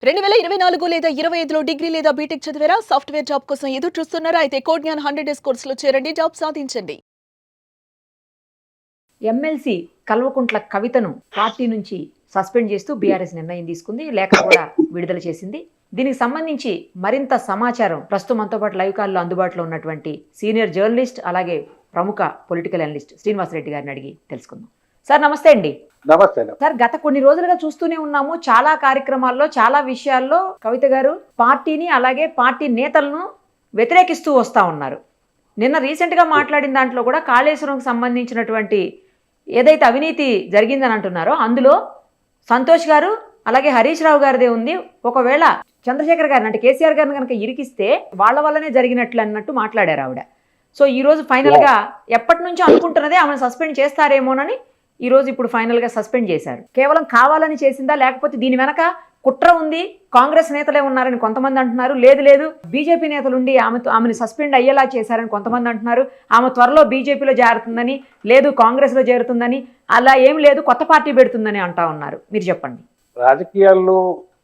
2024 లేదా 25లో డిగ్రీ లేదా బీటెక్ చదివారా? సాఫ్ట్‌వేర్ జాబ్ కోసం ఎదురు చూస్తున్నారా? అయితే కోడ్ జ్ఞాన్ 100 డేస్ కోర్సులో చేరండి. జాబ్ సాధించండి. ఎమ్మెల్సీ కల్వకుంట్ల కవితను పార్టీ నుంచి సస్పెండ్ చేస్తూ బీఆర్ఎస్ నిర్ణయం తీసుకుంది. లేఖ కూడా విడుదల చేసింది. దీనికి సంబంధించి మరింత సమాచారం ప్రస్తుతం మనతో పాటు లైవ్ కాల్లో అందుబాటులో ఉన్నటువంటి సీనియర్ జర్నలిస్ట్ అలాగే ప్రముఖ పొలిటికల్ అనలిస్ట్ శ్రీనివాసరెడ్డి గారిని అడిగి తెలుసుకుందాం. సార్ నమస్తే అండి. నమస్తే. సార్, గత కొన్ని రోజులుగా చూస్తూనే ఉన్నాము, చాలా కార్యక్రమాల్లో చాలా విషయాల్లో కవిత గారు పార్టీని అలాగే పార్టీ నేతలను వ్యతిరేకిస్తూ వస్తూ ఉన్నారు. నిన్న రీసెంట్గా మాట్లాడిన దాంట్లో కూడా కాళేశ్వరంకి సంబంధించినటువంటి ఏదైతే అవినీతి జరిగిందని అంటున్నారో అందులో సంతోష్ గారు అలాగే హరీష్ రావు గారిదే ఉంది. ఒకవేళ చంద్రశేఖర్ గారిని అంటే కేసీఆర్ గారిని కనుక ఇరికిస్తే వాళ్ళ వల్లనే జరిగినట్లు అన్నట్టు మాట్లాడారు ఆవిడ. సో ఈ రోజు ఫైనల్గా ఎప్పటి నుంచో అనుకుంటున్నదే ఆమెను సస్పెండ్ చేస్తారేమోనని ఈ రోజు ఇప్పుడు ఫైనల్గా సస్పెండ్ చేశారు. కేవలం కావాలని చేసిందా, లేకపోతే దీని వెనక కుట్ర ఉంది, కాంగ్రెస్ నేతలే ఉన్నారని కొంతమంది అంటున్నారు. లేదు బీజేపీ నేతలుండి ఆమెను సస్పెండ్ అయ్యేలా చేశారని కొంతమంది అంటున్నారు. ఆమె త్వరలో బీజేపీలో చేరుతుందని, లేదు కాంగ్రెస్లో చేరుతుందని, అలా ఏం లేదు కొత్త పార్టీ పెడుతుందని అంటా ఉన్నారు. మీరు చెప్పండి. రాజకీయాల్లో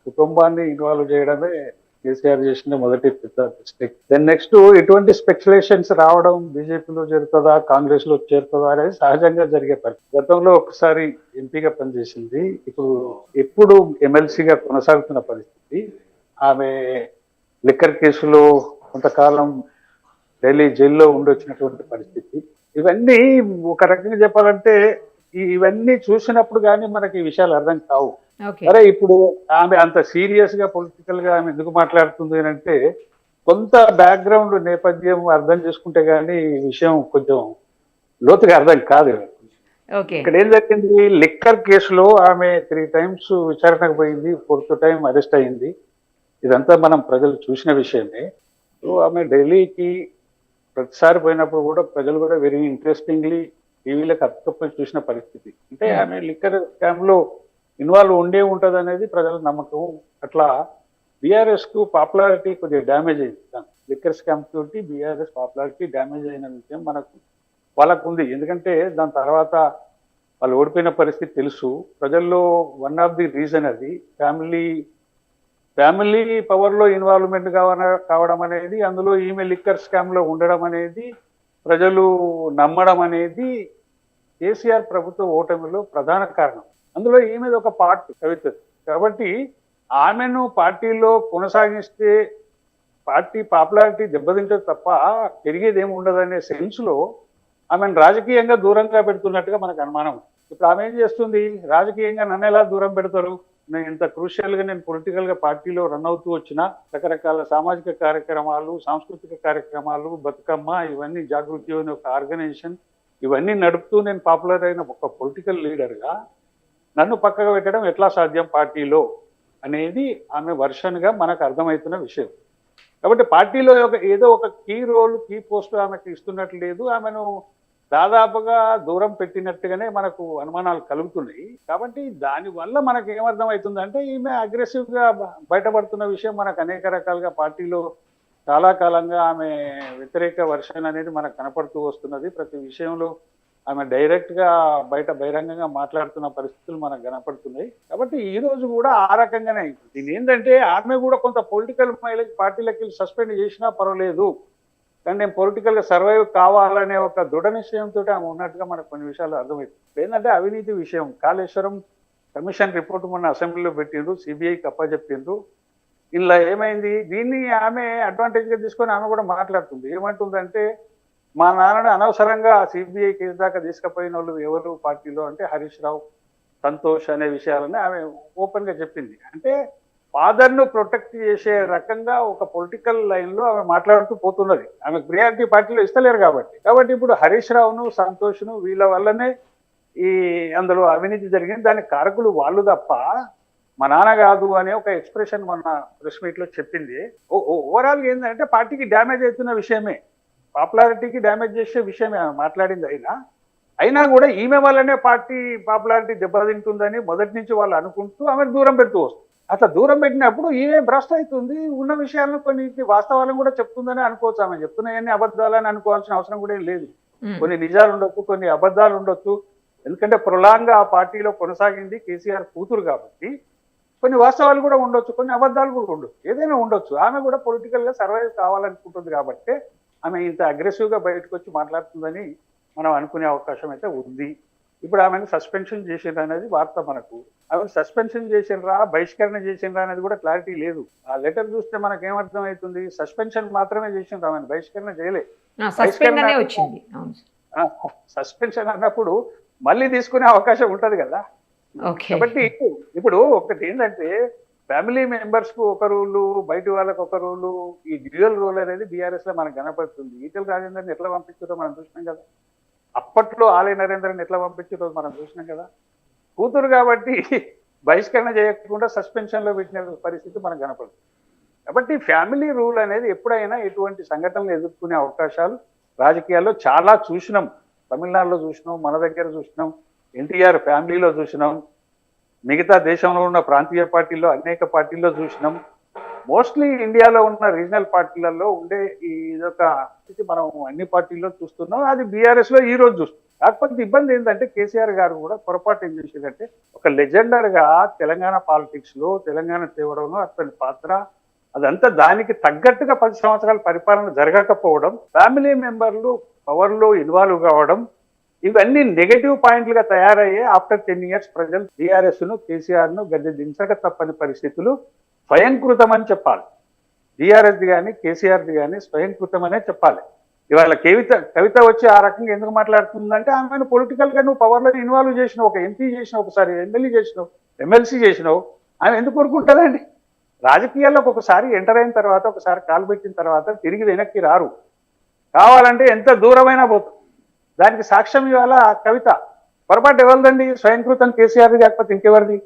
కుటుంబాన్ని ఇన్వాల్వ్ చేయడమే కేసీఆర్ చేసిన మొదటి పెద్ద మిస్టేక్. దెన్ నెక్స్ట్ ఇటువంటి స్పెక్యులేషన్స్ రావడం, బీజేపీలో చేరుతుందా కాంగ్రెస్ లో చేరుతుందా అనేది సహజంగా జరిగే పరిస్థితి. గతంలో ఒకసారి ఎంపీగా పనిచేసింది, ఇప్పుడు ఎమ్మెల్సీగా కొనసాగుతున్న పరిస్థితి. ఆమె లిక్కర్ కేసులో కొంతకాలం ఢిల్లీ జైల్లో ఉండొచ్చినటువంటి పరిస్థితి. ఇవన్నీ ఒక రకంగా చెప్పాలంటే ఇవన్నీ చూసినప్పుడు కానీ మనకి ఈ విషయాలు అర్థం కావు. అరే ఇప్పుడు ఆమె అంత సీరియస్ గా పొలిటికల్ గా ఆమె ఎందుకు మాట్లాడుతుంది అంటే కొంత బ్యాక్గ్రౌండ్ నేపథ్యం అర్థం చేసుకుంటే గానీ ఈ విషయం కొంచెం లోతుగా అర్థం కాదు. ఇక్కడ ఏం జరిగింది, లిక్కర్ కేసులో ఆమె 3 times విచారణకు పోయింది, 4th time అరెస్ట్ అయింది. ఇదంతా మనం ప్రజలు చూసిన విషయమే. సో ఆమె ఢిల్లీకి ప్రతిసారి పోయినప్పుడు కూడా ప్రజలు కూడా వెరీ ఇంట్రెస్టింగ్లీ టీవీలకు అతుక్కపోయి చూసిన పరిస్థితి. అంటే ఆమె లిక్కర్ స్కామ్ లో ఇన్వాల్వ్ ఉంటది అనేది ప్రజల నమ్మకం. అట్లా బీఆర్ఎస్ కు పాపులారిటీ కొద్దిగా డ్యామేజ్ అయింది. లిక్కర్ స్కామ్ తోటి బీఆర్ఎస్ పాపులారిటీ డ్యామేజ్ అయిన విషయం వాళ్ళకు ఉంది. ఎందుకంటే దాని తర్వాత వాళ్ళు ఓడిపోయిన పరిస్థితి తెలుసు ప్రజల్లో. వన్ ఆఫ్ ది రీజన్ అది ఫ్యామిలీ పవర్ లో ఇన్వాల్వ్మెంట్ కావడం అనేది, అందులో ఈమె లిక్కర్ స్కామ్ లో ఉండడం అనేది, ప్రజలు నమ్మడం అనేది కేసీఆర్ ప్రభుత్వ ఓటమిలో ప్రధాన కారణం. అందులో ఈమెది ఒక పార్ట్ కవిత. కాబట్టి ఆమెను పార్టీలో కొనసాగిస్తే పార్టీ పాపులారిటీ దెబ్బతింటది తప్ప పెరిగేది ఏమి ఉండదనే సెన్స్ లో ఆమెను రాజకీయంగా దూరంగా పెడుతున్నట్టుగా మనకు అనుమానం. ఇప్పుడు ఆమె ఏం చేస్తుంది, రాజకీయంగా నన్ను ఎలా దూరం పెడతారు, నేను ఇంత క్రూషియల్ గా నేను పొలిటికల్ గా పార్టీలో రన్ అవుతూ వచ్చిన రకరకాల సామాజిక కార్యక్రమాలు, సాంస్కృతిక కార్యక్రమాలు, బతుకమ్మ, ఇవన్నీ జాగృతి అనే ఒక ఆర్గనైజేషన్, ఇవన్నీ నడుపుతూ నేను పాపులర్ అయిన ఒక పొలిటికల్ లీడర్ గా నన్ను పక్కకు పెట్టడం ఎట్లా సాధ్యం పార్టీలో అనేది ఆమె వర్షన్ గా మనకు అర్థమవుతున్న విషయం. కాబట్టి పార్టీలో ఏదో ఒక కీ రోల్, కీ పోస్ట్ ఆమెకు ఇస్తున్నట్లు లేదు, ఆమెను దాదాపుగా దూరం పెట్టినట్టుగానే మనకు అనుమానాలు కలుగుతున్నాయి. కాబట్టి దానివల్ల మనకు ఏమర్థమవుతుందంటే ఈమె అగ్రెసివ్ గా బయటపడుతున్న విషయం మనకు అనేక రకాలుగా పార్టీలో చాలా కాలంగా ఆమె వ్యతిరేక వర్షన్ అనేది మనకు కనపడుతూ వస్తున్నది. ప్రతి విషయంలో ఆమె డైరెక్ట్ గా బహిరంగంగా మాట్లాడుతున్న పరిస్థితులు మనకు కనపడుతున్నాయి. కాబట్టి ఈ రోజు కూడా ఆ రకంగానే దీని ఏంటంటే ఆమె కూడా కొంత పొలిటికల్ పార్టీలకి సస్పెండ్ చేసినా పర్వాలేదు, కానీ నేను పొలిటికల్ గా సర్వైవ్ కావాలనే ఒక దృఢ నిశ్చయంతో ఆమె ఉన్నట్టుగా మనకు కొన్ని విషయాలు అర్థమవుతుంది. ఏంటంటే అవినీతి విషయం, కాళేశ్వరం కమిషన్ రిపోర్ట్ మొన్న అసెంబ్లీలో పెట్టిండ్రు, సిబిఐకి అప్పచెప్పిండ్రు. ఇలా ఏమైంది, దీన్ని ఆమె అడ్వాంటేజ్ గా తీసుకొని ఆమె కూడా మాట్లాడుతుంది. ఏమంటుందంటే మా నాన్నని అనవసరంగా సిబిఐ కేసు దాకా తీసుకుపోయిన వాళ్ళు ఎవరు పార్టీలో అంటే హరీష్ రావు, సంతోష్ అనే విషయాలని ఆమె ఓపెన్ గా చెప్పింది. అంటే ఫాదర్ ను ప్రొటెక్ట్ చేసే రకంగా ఒక పొలిటికల్ లైన్ లో ఆమె మాట్లాడుతూ పోతున్నది. ఆమెకు ప్రియారిటీ పార్టీలో ఇస్తలేరు కాబట్టి ఇప్పుడు హరీష్ రావును, సంతోష్ను వీళ్ళ వల్లనే ఈ అందులో అవినీతి జరిగింది, దానికి కారకులు వాళ్ళు తప్ప మా నాన్న కాదు అనే ఒక ఎక్స్ప్రెషన్ మొన్న ప్రెస్ మీట్ లో చెప్పింది. ఓవరాల్ ఏంటంటే పార్టీకి డ్యామేజ్ అవుతున్న విషయమే, పాపులారిటీకి డ్యామేజ్ చేసే విషయమే ఆమె మాట్లాడింది. అయినా కూడా ఈమె వల్లనే పార్టీ పాపులారిటీ దెబ్బతింటుందని మొదటి నుంచి వాళ్ళు అనుకుంటూ ఆమె దూరం పెడుతూ వస్తుంది. అట్లా దూరం పెట్టినప్పుడు ఈమె భ్రష్ట్ అవుతుంది, ఉన్న విషయాలను కొన్ని వాస్తవాలను కూడా చెప్తుందని అనుకోవచ్చు. ఆమె చెప్తున్నాయని అబద్ధాలని అనుకోవాల్సిన అవసరం కూడా ఏం లేదు. కొన్ని నిజాలు ఉండొచ్చు, కొన్ని అబద్ధాలు ఉండొచ్చు. ఎందుకంటే ప్రొలాంగ్ ఆ పార్టీలో కొనసాగింది కేసీఆర్ కూతురు కాబట్టి కొన్ని వాస్తవాలు కూడా ఉండొచ్చు, కొన్ని అబద్ధాలు కూడా ఉండొచ్చు, ఏదైనా ఉండొచ్చు. ఆమె కూడా పొలిటికల్గా సర్వైవ్ కావాలనుకుంటుంది కాబట్టి ఆమె ఇంత అగ్రెసివ్గా బయటకు వచ్చి మాట్లాడుతుందని మనం అనుకునే అవకాశం అయితే ఉంది. ఇప్పుడు ఆమెను సస్పెన్షన్ చేసిండ్రు అనేది వార్త మనకు. ఆమెను సస్పెన్షన్ చేసిండ్రా, బహిష్కరణ చేసిండ్రా అనేది కూడా క్లారిటీ లేదు. ఆ లెటర్ చూస్తే మనకు ఏమర్థం అవుతుంది, సస్పెన్షన్ మాత్రమే చేసిండ్రు, ఆమెను బహిష్కరణ చేయలే. సస్పెండ్ అనే వచ్చింది. అవును. సస్పెన్షన్ అన్నప్పుడు మళ్ళీ తీసుకునే అవకాశం ఉంటది కదా. ఓకే. కాబట్టి ఇప్పుడు ఒకటి ఏంటంటే ఫ్యామిలీ మెంబర్స్ కు ఒక రూలు, బయట వాళ్ళకు ఒక రూలు, ఈ డ్యూయల్ రూల్ అనేది బీఆర్ఎస్ లో మనకు కనపడుతుంది. ఈటెల రాజేందర్ని ఎట్లా పంపించారో మనం చూసినాం కదా, అప్పట్లో ఆలయ నరేంద్రని ఎట్లా పంపించారో మనం చూసినాం కదా. కూతురు కాబట్టి బహిష్కరణ చేయకుండా సస్పెన్షన్ లో పెట్టిన పరిస్థితి మనకు కనపడుతుంది. కాబట్టి ఫ్యామిలీ రూల్ అనేది ఎప్పుడైనా ఎటువంటి సంఘటనలు ఎదుర్కొనే అవకాశాలు రాజకీయాల్లో చాలా చూసినాం. తమిళనాడులో చూసినాం, మన దగ్గర చూసినాం, ఎన్టీఆర్ ఫ్యామిలీలో చూసినాం, మిగతా దేశంలో ఉన్న ప్రాంతీయ పార్టీల్లో అనేక పార్టీల్లో చూసినాం. మోస్ట్లీ ఇండియాలో ఉన్న రీజనల్ పార్టీలలో ఉండే ఇదొక స్థితి మనం అన్ని పార్టీల్లో చూస్తున్నాం. అది బీఆర్ఎస్ లో ఈ రోజు చూస్తున్నాం. కాకపోతే ఇబ్బంది ఏంటంటే కేసీఆర్ గారు కూడా పొరపాటు ఏం చేసేదంటే ఒక లెజెండర్ గా తెలంగాణ పాలిటిక్స్ లో తెలంగాణ తేవడంలో అతని పాత్ర అదంతా దానికి తగ్గట్టుగా 10 సంవత్సరాల పరిపాలన జరగకపోవడం, ఫ్యామిలీ మెంబర్లు పవర్ లో ఇన్వాల్వ్ కావడం, ఇవన్నీ నెగటివ్ పాయింట్లుగా తయారయ్యే ఆఫ్టర్ 10 years ప్రజలు టీఆర్ఎస్ ను కేసీఆర్ ను గద్దె దించక తప్పని పరిస్థితులు స్వయంకృతం అని చెప్పాలి. టీఆర్ఎస్ది కానీ కేసీఆర్ది కానీ స్వయంకృతం అనే చెప్పాలి. ఇవాళ కవిత వచ్చి ఆ రకంగా ఎందుకు మాట్లాడుతుందంటే ఆమెను పొలిటికల్ గా నువ్వు పవర్లో ఇన్వాల్వ్ చేసినావు, ఒక ఎంపీ చేసినావు, ఒకసారి ఎమ్మెల్యే చేసినావు, ఎమ్మెల్సీ చేసినావు, ఆమె ఎందుకు కోరుకుంటుందండి? రాజకీయాల్లోకి ఒకసారి ఎంటర్ అయిన తర్వాత, ఒకసారి కాలు పెట్టిన తర్వాత తిరిగి వెనక్కి రారు. కావాలంటే ఎంత దూరమైనా పోతుంది. దానికి సాక్ష్యం ఇవాళ కవిత. పొరపాటు ఎవరిదండి? స్వయంకృతం కేసీఆర్ కాకపోతే ఇంకెవరిది?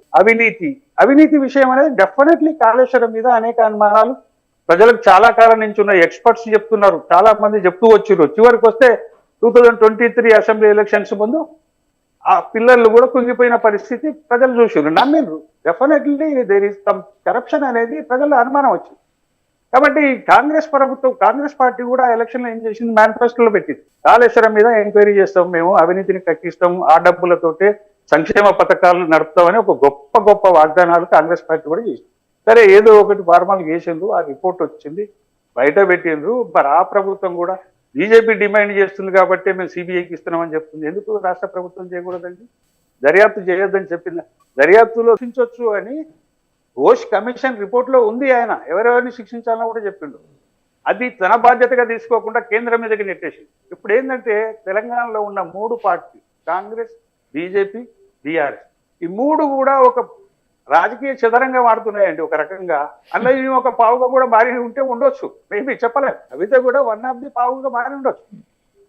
అవినీతి విషయం అనేది డెఫినెట్లీ కాళేశ్వరం మీద అనేక అనుమానాలు ప్రజలకు చాలా కాలం నుంచి ఉన్న ఎక్స్పర్ట్స్ చెప్తున్నారు, చాలా మంది చెప్తూ వచ్చారు. చివరికి వస్తే 2023 అసెంబ్లీ ఎలక్షన్స్ ముందు ఆ పిల్లలు కూడా కుంగిపోయిన పరిస్థితి ప్రజలు చూసారు, నమ్మిండ్రు. Definitely there is some corruption అనేది ప్రజల అనుమానం వచ్చింది. కాబట్టి కాంగ్రెస్ పార్టీ కూడా ఎలక్షన్ లో ఏం చేసింది, మేనిఫెస్టోలో పెట్టింది, కాళేశ్వరం మీద ఎంక్వైరీ చేస్తాం, మేము అవినీతిని కక్కిస్తాం, ఆ డబ్బులతోటే సంక్షేమ పథకాలను నడుపుతామని ఒక గొప్ప వాగ్దానాలు కాంగ్రెస్ పార్టీ కూడా చేసింది. సరే, ఏదో ఒకటి ఫార్మల్ చేసిండ్రు, ఆ రిపోర్ట్ వచ్చింది, బయట పెట్టిండ్రు. మరి ఆ ప్రభుత్వం కూడా బీజేపీ డిమాండ్ చేస్తుంది కాబట్టి మేము సిబిఐకి ఇస్తున్నామని చెప్తుంది. ఎందుకు రాష్ట్ర ప్రభుత్వం చేయకూడదండి? దర్యాప్తు చేయొద్దని చెప్పింది. దర్యాప్తులో శిక్షించవచ్చు అని ఘోష్ కమిషన్ రిపోర్ట్ లో ఉంది. ఆయన ఎవరెవరిని శిక్షించాలని కూడా చెప్పిండు. అది తన బాధ్యతగా తీసుకోకుండా కేంద్రం మీదకి నెట్టేసి. ఇప్పుడు ఏంటంటే తెలంగాణలో ఉన్న 3 పార్టీ, కాంగ్రెస్, బీజేపీ, బీఆర్ఎస్, ఈ 3 కూడా ఒక రాజకీయ చదరంగా మారుతున్నాయండి ఒక రకంగా. అందులో ఈ ఒక పావుగా కూడా మారి ఉంటే ఉండొచ్చు, మేబీ చెప్పలేదు. కవిత కూడా 1 of the పావుగా మారి ఉండొచ్చు.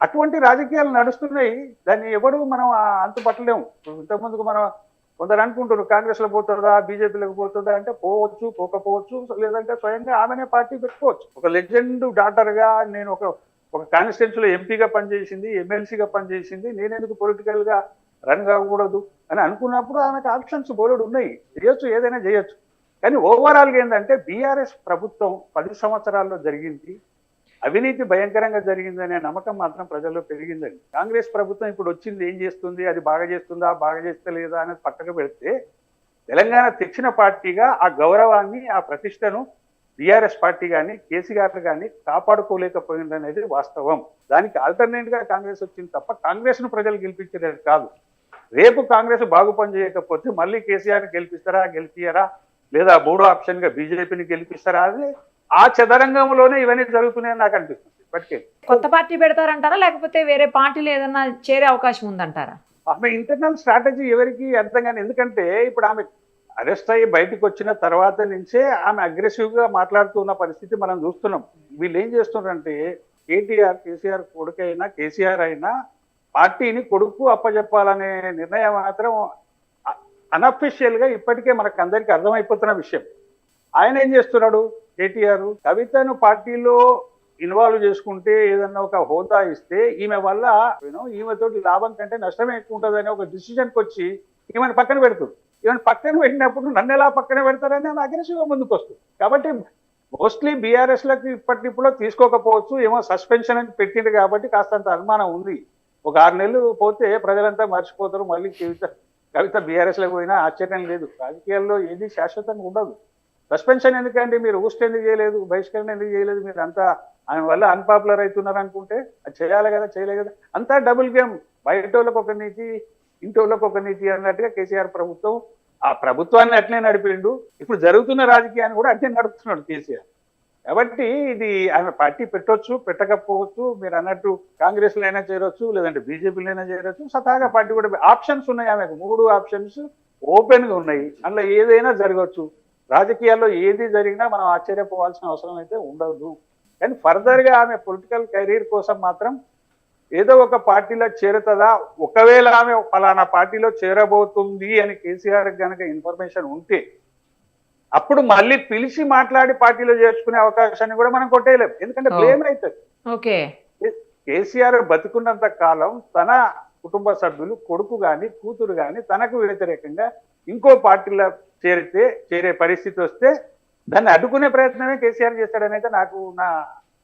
అటువంటి రాజకీయాలు నడుస్తున్నాయి. దాన్ని ఎవరు మనం అంతుపట్టలేము. ఇంతకుముందుకు మనం కొందరు అనుకుంటారు కాంగ్రెస్ లో పోతుందా, బీజేపీలోకి పోతుందా అంటే పోవచ్చు, పోకపోవచ్చు, లేదంటే స్వయంగా ఆమెనే పార్టీ పెట్టుకోవచ్చు. ఒక లెజెండ్ డాటర్ గా నేను ఒక కాన్స్టిట్యున్సీలో ఎంపీగా పనిచేసింది, ఎమ్మెల్సీగా పనిచేసింది, నేనెందుకు పొలిటికల్ గా రన్ కాకూడదు అని అనుకున్నప్పుడు ఆమెకు ఆప్షన్స్ బోలెడు ఉన్నాయి, చేయొచ్చు, ఏదైనా చేయొచ్చు. కానీ ఓవరాల్గా ఏంటంటే బీఆర్ఎస్ ప్రభుత్వం 10 సంవత్సరాల్లో జరిగింది అవినీతి భయంకరంగా జరిగిందనే నమ్మకం మాత్రం ప్రజల్లో పెరిగిందండి. కాంగ్రెస్ ప్రభుత్వం ఇప్పుడు వచ్చింది ఏం చేస్తుంది, అది బాగా చేస్తుందా, బాగా చేస్తలేదా అనేది పక్కకు పెడితే తెలంగాణ తెచ్చిన పార్టీగా ఆ గౌరవాన్ని, ఆ ప్రతిష్టను బీఆర్ఎస్ పార్టీ కానీ కేసీఆర్ కానీ కాపాడుకోలేకపోయిందనేది వాస్తవం. దానికి ఆల్టర్నేట్ గా కాంగ్రెస్ వచ్చింది తప్ప కాంగ్రెస్ ను ప్రజలు గెలిపించలేదు కాదు. రేపు కాంగ్రెస్ బాగు పని చేయకపోతే మళ్ళీ కేసీఆర్ని గెలిపియరా, లేదా 3వ ఆప్షన్ గా బీజేపీని గెలిపిస్తారా? అది ఆ చదరంగంలోనే ఇవన్నీ జరుగుతున్నాయని నాకు అనిపిస్తుంది. ఇప్పటికే కొత్త పార్టీ పెడతారంటారా, లేకపోతే వేరే పార్టీలు ఏదన్నా చేరే అవకాశం ఉందంటారా? ఆమె ఇంటర్నల్ స్ట్రాటజీ ఎవరికి అర్థం కాని. ఎందుకంటే ఇప్పుడు ఆమె అరెస్ట్ అయ్యి బయటకు వచ్చిన తర్వాత నుంచే ఆమె అగ్రెసివ్ గా మాట్లాడుతున్న పరిస్థితి మనం చూస్తున్నాం. వీళ్ళు ఏం చేస్తున్నారంటే కేసీఆర్ కొడుకైనా కేసీఆర్ అయినా పార్టీని కొడుకు అప్పచెప్పాలనే నిర్ణయం మాత్రం అన్అఫీషియల్ గా ఇప్పటికే మనకు అందరికీ అర్థమైపోతున్న విషయం. ఆయన ఏం చేస్తున్నాడు, కేటీఆర్ కవితను పార్టీలో ఇన్వాల్వ్ చేసుకుంటే ఏదన్నా ఒక హోదా ఇస్తే ఈమె వల్ల ఈమెతోటి లాభం కంటే నష్టమే ఎక్కువ ఉంటుందని ఒక డిసిజన్కి వచ్చి ఈమెను పక్కన పెడుతుంది. ఈమెను పక్కన పెట్టినప్పుడు నన్ను ఎలా పక్కన పెడతారని ఆమె అగ్రెసివ్గా ముందుకు వస్తుంది. కాబట్టి మోస్ట్లీ బీఆర్ఎస్లకు ఇప్పటిప్పుడు తీసుకోకపోవచ్చు, ఏమో సస్పెన్షన్ అని పెట్టిండు కాబట్టి కాస్తంత అనుమానం ఉంది. ఒక 6 నెలలు పోతే ప్రజలంతా మర్చిపోతారు, మళ్ళీ కవిత బీఆర్ఎస్లోకి పోయినా ఆశ్చర్యం లేదు. రాజకీయాల్లో ఏది శాశ్వతంగా ఉండదు. సస్పెన్షన్ ఎందుకండి, మీరు ఊస్ట్ ఎందుకు చేయలేదు, బహిష్కరణ ఎందుకు చేయలేదు, మీరు అంతా ఆయన వల్ల అన్పాపులర్ అవుతున్నారు అనుకుంటే అది చేయాలి కదా, చేయలేదు కదా. అంతా డబుల్ గేమ్, బయటోళ్ళకి ఒక నీతి ఇంటోళ్ళకి ఒక నీతి అన్నట్టుగా కేసీఆర్ ప్రభుత్వం ఆ ప్రభుత్వాన్ని అట్లే నడిపిండు. ఇప్పుడు జరుగుతున్న రాజకీయాన్ని కూడా అట్లే నడుపుతున్నాడు కేసీఆర్. కాబట్టి ఇది ఆయన పార్టీ పెట్టొచ్చు, పెట్టకపోవచ్చు, మీరు అన్నట్టు కాంగ్రెస్ లో అయినా చేరొచ్చు, లేదంటే బీజేపీలో అయినా చేరొచ్చు, స్వతహాగా పార్టీ కూడా ఆప్షన్స్ ఉన్నాయి. ఆమెకు 3 ఆప్షన్స్ ఓపెన్ గా ఉన్నాయి, అందులో ఏదైనా జరగవచ్చు. రాజకీయాల్లో ఏది జరిగినా మనం ఆశ్చర్యపోవాల్సిన అవసరం అయితే ఉండదు. కానీ ఫర్దర్ గా ఆమె పొలిటికల్ కెరీర్ కోసం మాత్రం ఏదో ఒక పార్టీలో చేరుతుందా, ఒకవేళ ఆమె ఫలానా పార్టీలో చేరబోతుంది అని కేసీఆర్ కనుక ఇన్ఫర్మేషన్ ఉంటే అప్పుడు మళ్ళీ పిలిచి మాట్లాడి పార్టీలో చేర్చుకునే అవకాశాన్ని కూడా మనం కొట్టేయలేం. ఎందుకంటే బ్లేమ్ అవుతుంది. ఓకే, కేసీఆర్ బతుకున్నంత కాలం తన కుటుంబ సభ్యులు, కొడుకు గాని కూతురు గాని తనకు వ్యతిరేకంగా ఇంకో పార్టీలో చేరే పరిస్థితి వస్తే దాన్ని అడ్డుకునే ప్రయత్నమే కేసీఆర్ చేస్తాడని అయితే నాకు నా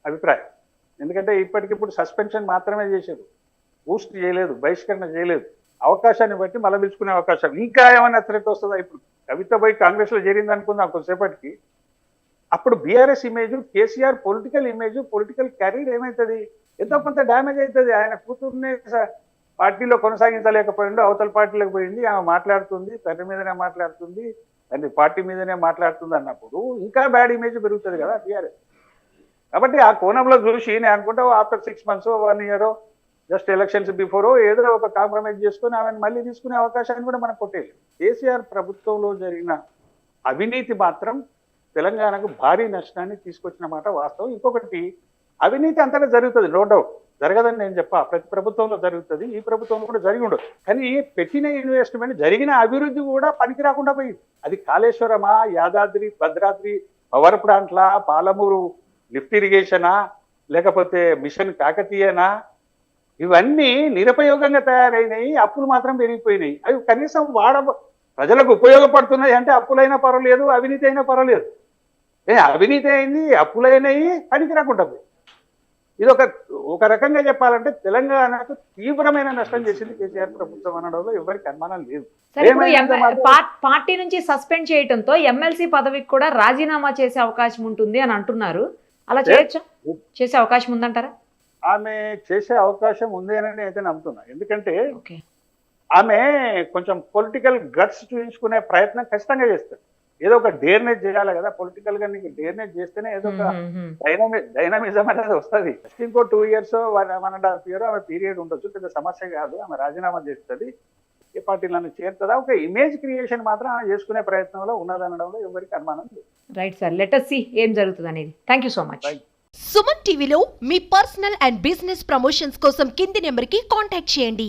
అభిప్రాయం. ఎందుకంటే ఇప్పటికిప్పుడు సస్పెన్షన్ మాత్రమే చేశారు, బూస్ట్ చేయలేదు, బహిష్కరణ చేయలేదు. అవకాశాన్ని బట్టి మళ్ళీ పిలుచుకునే అవకాశం. ఇంకా ఏమైనా థ్రెట్ వస్తుందా? ఇప్పుడు కవిత పోయి కాంగ్రెస్ లో చేరింది అనుకుందాం కొంతసేపటికి, అప్పుడు BRS image, KCR political image, political career ఏమవుతుంది? ఎంతో కొంత డ్యామేజ్ అవుతుంది. ఆయన కూతుర్ని పార్టీలో కొనసాగించలేకపోయిండు, అవతల పార్టీలోకి పోయింది, ఆమె మాట్లాడుతుంది, తండ్రి మీదనే మాట్లాడుతుంది, తండ్రి పార్టీ మీదనే మాట్లాడుతుంది అన్నప్పుడు ఇంకా బ్యాడ్ ఇమేజ్ పెరుగుతుంది కదా బీఆర్ఎస్. కాబట్టి ఆ కోణంలో చూసి నేను అనుకుంటా after 6 months 1 year just elections before ఏదో ఒక కాంప్రమైజ్ చేసుకుని ఆమెను మళ్ళీ తీసుకునే అవకాశాన్ని కూడా మనం కొట్టేయాలి. కేసీఆర్ ప్రభుత్వంలో జరిగిన అవినీతి మాత్రం తెలంగాణకు భారీ నష్టాన్ని తీసుకొచ్చిన మాట వాస్తవం. ఇంకొకటి, అవినీతి అంతటా జరుగుతుంది, నో డౌట్, జరగదని నేను చెప్పా, ప్రతి ప్రభుత్వంలో జరుగుతుంది, ఈ ప్రభుత్వంలో కూడా జరిగి ఉండదు. కానీ పెట్టిన ఇన్వెస్ట్మెంట్, జరిగిన అభివృద్ధి కూడా పనికి రాకుండా పోయింది. అది కాళేశ్వరమా, యాదాద్రి భద్రాద్రి పవర్ ప్లాంట్లా, పాలమూరు లిఫ్ట్ ఇరిగేషనా, లేకపోతే మిషన్ కాకతీయనా, ఇవన్నీ నిరుపయోగంగా తయారైనాయి. అప్పులు మాత్రం పెరిగిపోయినాయి. అవి కనీసం ప్రజలకు ఉపయోగపడుతున్నాయి అంటే అప్పులైనా పర్వాలేదు, అవినీతి అయినా పర్వాలేదు. అవినీతి అయింది, అప్పులైనాయి, పనికి రాకుండా పోయి. ఇది ఒక రకంగా చెప్పాలంటే తెలంగాణకు తీవ్రమైన నష్టం చేసింది కేసీఆర్ ప్రభుత్వం అనడంలో ఎవరికి అనుమానం లేదు. పార్టీ నుంచి సస్పెండ్ చేయడంతో ఎమ్మెల్సీ పదవికి కూడా రాజీనామా చేసే అవకాశం ఉంటుంది అని అంటున్నారు. అలా చేయొచ్చా? చేసే అవకాశం ఉందంటారా? ఆమె చేసే అవకాశం ఉంది అని అయితే నమ్ముతున్నా. ఎందుకంటే ఆమె కొంచెం పొలిటికల్ గట్స్ చూపించుకునే ప్రయత్నం ఖచ్చితంగా చేస్తారు. ఏదో ఒక డేర్నెస్ చేయాలి కదా, పొలిటికల్ గా నీకు డేర్నెస్ చేస్తేనే ఏదో ఒక డైనమిజం అనేది వస్తుంది. ఇంకో 2 years 1.5 years ఆమె పీరియడ్ ఉండొచ్చు, పెద్ద సమస్య కాదు. ఆమె రాజీనామా చేస్తుంది, ఏ పార్టీలను చేరుతుందా, ఒక ఇమేజ్ క్రియేషన్ మాత్రం ఆమె చేసుకునే ప్రయత్నంలో ఉన్నదనడంలో ఎవరికి అనుమానం లేదు. Right sir, let us see ఏం జరుగుతుంది అనేది. Thank you so much. Suman టీవీలో మీ పర్సనల్ అండ్ బిజినెస్ ప్రమోషన్స్ కోసం కింది నెంబర్కి కాంటాక్ట్ చేయండి.